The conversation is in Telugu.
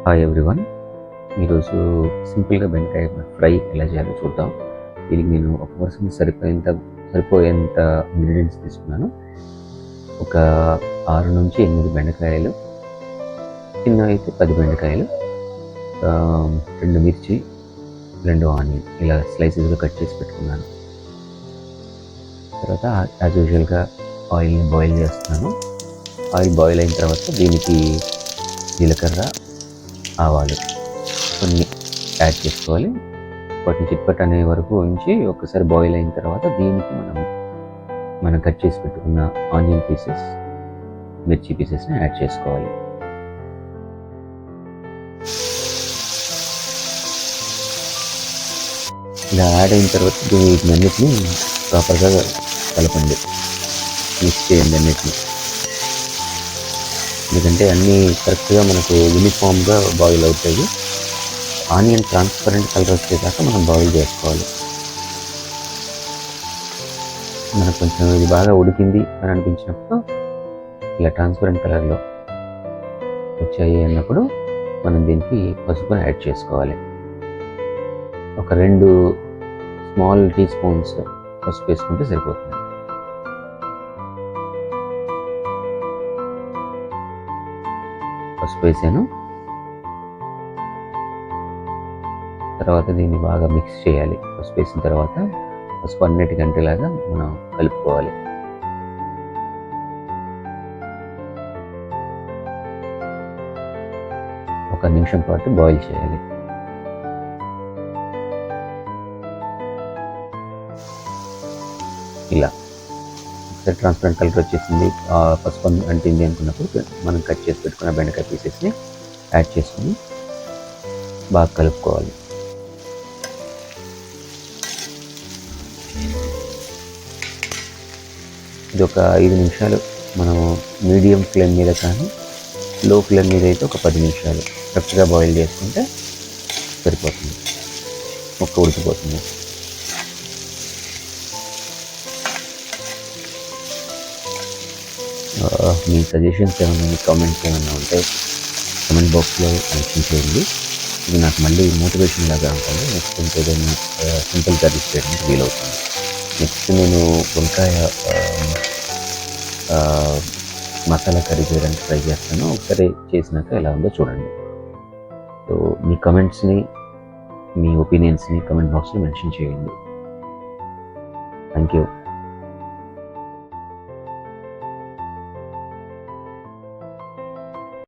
Hi everyone. ఈరోజు సింపుల్గా బెండకాయ ఫ్రై ఎలా చేయాలో చూద్దాం. దీనికి నేను ఒక పర్సన్ సరిపోయేంత ఇంగ్రీడియంట్స్ తీసుకున్నాను. ఒక 6 నుంచి 8 బెండకాయలు, చిన్నవి అయితే 10 బెండకాయలు, 2 మిర్చి, 2 ఆనియన్ ఇలా స్లైసెస్గా కట్ చేసి పెట్టుకున్నాను. తర్వాత యాజ్ యూజువల్గా ఆయిల్ని బాయిల్ చేస్తున్నాను. ఆయిల్ బాయిల్ అయిన తర్వాత దీనికి జీలకర్ర, ఆవాలు కొన్ని యాడ్ చేసుకోవాలి. వాటిని చిట్పట్ అనే వరకు ఉంచి ఒకసారి బాయిల్ అయిన తర్వాత దీనికి మనం కట్ చేసి పెట్టుకున్న ఆనియన్ పీసెస్, మిర్చి పీసెస్ని యాడ్ చేసుకోవాలి. ఇలా యాడ్ అయిన తర్వాత వీటిని అన్నిటిని ప్రాపర్గా కలపండి, మిక్స్ చేయండి అన్నిటిని. ఎందుకంటే అన్నీ కరెక్ట్గా మనకు యూనిఫామ్గా బాయిల్ అవుతాయి. ఆనియన్ ట్రాన్స్పరెంట్ కలర్ వచ్చేదాకా మనం బాయిల్ చేసుకోవాలి. మనకు కొంచెం ఇది బాగా ఉడికింది అని అనిపించినప్పుడు, ఇలా ట్రాన్స్పరెంట్ కలర్లో వచ్చాయి అన్నప్పుడు మనం దీనికి పసుపుని యాడ్ చేసుకోవాలి. ఒక 2 స్మాల్ టీ స్పూన్స్ పసుపు వేసుకుంటే సరిపోతుంది. పసుపు వేసాను. తర్వాత దీన్ని బాగా మిక్స్ చేయాలి. పసుపు వేసిన తర్వాత పసుపు అన్నిటికంటేలాగా మనం కలుపుకోవాలి. ఒక నిమిషం పాటు బాయిల్ చేయాలి. ఇలా ఒకసారి ట్రాన్స్పరెంట్ కలర్ వచ్చేసింది, పసుపు అంటింది అనుకున్నప్పుడు మనం కట్ చేసి పెట్టుకున్న బెండకాయ పీసెస్ని యాడ్ చేసుకుని బాగా కలుపుకోవాలి. ఇది ఒక 5 నిమిషాలు మనము మీడియం ఫ్లేమ్ మీద కానీ లో ఫ్లేమ్ మీద అయితే ఒక 10 నిమిషాలు కరెక్ట్గా బాయిల్ చేసుకుంటే సరిపోతుంది, ముక్క ఉడికిపోతుంది. మీ సజెషన్స్ ఏమైనా, మీ కామెంట్స్ ఏమైనా ఉంటే కామెంట్ బాక్స్లో మెన్షన్ చేయండి. ఇది నాకు మళ్ళీ మోటివేషన్ లాగా ఉంటుంది. నెక్స్ట్ ఇంకేదైనా సింపుల్ కర్రీస్ చేయడానికి వీలవుతుంది. నెక్స్ట్ నేను వంకాయ మసాలా కర్రీ చేయడానికి ట్రై చేస్తాను. ఒకసారి చేసినాక ఎలా ఉందో చూడండి. సో మీ కమెంట్స్ని, మీ ఒపీనియన్స్ని కామెంట్ బాక్స్లో మెన్షన్ చేయండి. Thank you.